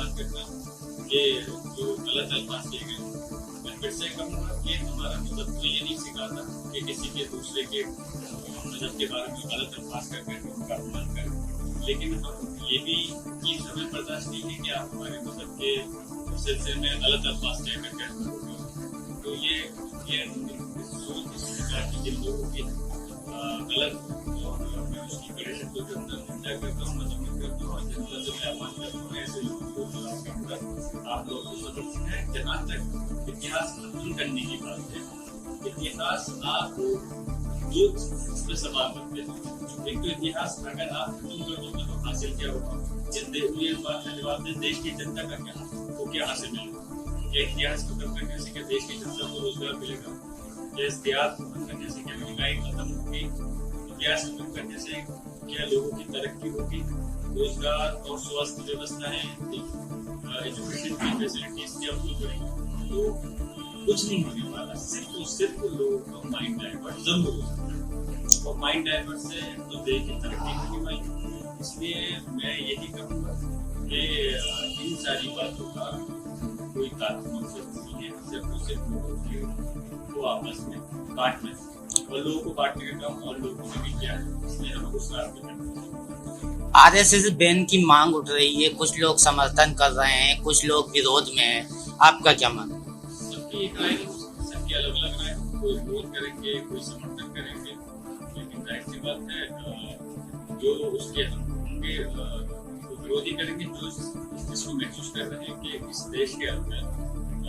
इस्तेमाल करना, ये जो गलत अल्फाज किए गए, मैं फिर से कहूँगा कि हमारा मजहब तो ये नहीं सिखाता कि किसी के दूसरे के मजहब के बारे में गलत अल्फाज करके उनका अपमान करें, लेकिन हम ये भी चीज़ हमें बर्दाश्त नहीं है कि आप हमारे मजहब के सिलसिले में गलत अल्फाज कह कर कहते हो। तो ये सोच इस प्रकार की जिन लोगों की गलत मैं उसकी कड़े शब्दों के अंदर निंदा करता हूँ, मजबूत करता हूँ और जिन मजहब में अपमान करता हूँ, ऐसे लोगों को खिलाफ कहूँगा आप लोग को समझते हैं। जहाँ तक इतिहास खत्म करने की बात है, इतिहास आप दो इसमें सवाल करते हैं। एक तो इतिहास अगर आप खत्म कर दो तो हासिल क्या होगा, ये बात का जवाब दें, देश की जनता का क्या हासिल मिलेगा। क्या इतिहास खत्म करने से क्या देश की जनता को रोजगार मिलेगा, क्या इतिहास खत्म करने से क्या महंगाई खत्म होगी, इतिहास खत्म करने से क्या लोगों की तरक्की होगी, रोजगार और स्वास्थ्य व्यवस्था है, एजुकेशन की फैसिलिटीज क्या बढ़ेगी, तो कुछ नहीं होने वाला। सिर्फ और सिर्फ लोगों का माइंड डाइवर्ट जरूर हो सकता है और माइंड डाइवर्ट से तो देश की तरक्की नहीं पाएगी। इसलिए मैं यही कहूँगा कि इन सारी बातों का कोई तात्पर्य नहीं है, सिर्फ लोगों को आपस में बांटना और लोगों को बांटने का काम और लोगों ने भी किया है, इसलिए हमें उस रास्ते पर आरएसएस बैन की मांग उठ रही है, कुछ लोग समर्थन कर रहे हैं, कुछ लोग विरोध में हैं, आपका क्या मानना? सबकी अलग अलग राय, कोई विरोध करेंगे, कोई समर्थन करेंगे, लेकिन जाहिर सी बात है जो उसके होंगे विरोधी करेंगे, जो इसको महसूस कर रहे हैं कि इस देश के अंदर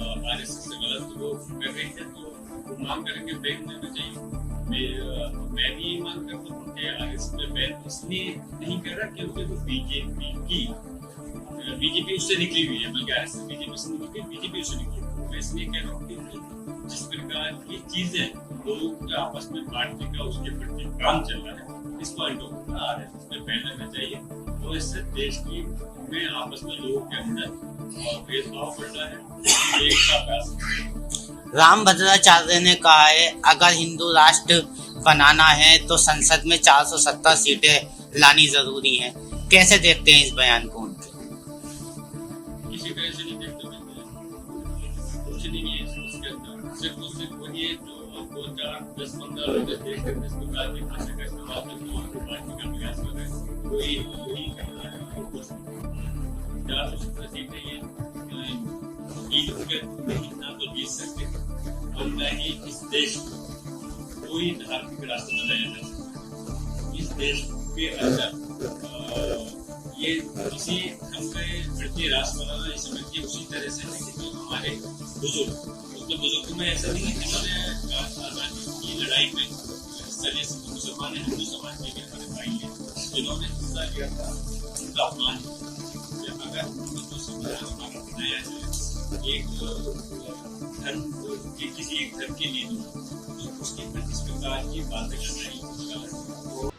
आरएसएस से गलत लोग कर रहे हैं, तो वो मांग करेंगे बैन देना चाहिए। मैं भी मांग करता हूँ कि आरएसएस में बैन इसलिए नहीं कर रहा क्योंकि वो बीजेपी उससे निकली हुई है, बल्कि आरएसएस बीजेपी उससे निकली। मैं इसलिए कह रहा हूँ कि जिस प्रकार की चीजें लोग आपस में बांटने का उसके प्रति काम चल रहा है, इस पॉइंट ऑफ व्यू आरएसएस में बैन लगना चाहिए और इससे देश की में आपस में लोगों के अंदर भेदभाव बढ़ रहा है, एक का प्रयास। रामभद्राचार्य ने कहा है अगर हिंदू राष्ट्र बनाना है तो संसद में 470 सीटें लानी जरूरी है। कैसे देखते हैं इस बयान को उनके? किसी तरह से नहीं देखते, कुछ नहीं है उसके अंदर, सिर्फ वही है जो 2-4-10-15 लोग देश के इस प्रकार की भाषा का इस्तेमाल करके उनको बांटने का प्रयास कर रहे हैं, वही कर रहा है। कुछ 470 सीटें ये इतना तो जीत सकते और न ही इस देश को कोई धार्मिक राष्ट्र बनाया जा सकता। इस देश के अंदर ये किसी हम भारतीय राष्ट्र बनाना इस समय की उसी तरह से है कि जो हमारे बुजुर्गों में ऐसा नहीं है कि हमारे आजादी की लड़ाई में हिस्सा लिया, मुसलमान हिंदू समाज के भी हमारे भाई हैं जिन्होंने हिस्सा लिया था, उनका अपमान अगर हिंदू संविधान हमारा बनाया जाए एक धर्म किसी एक धर्म के लिए तो उसकी इस प्रकार की बातें करना ही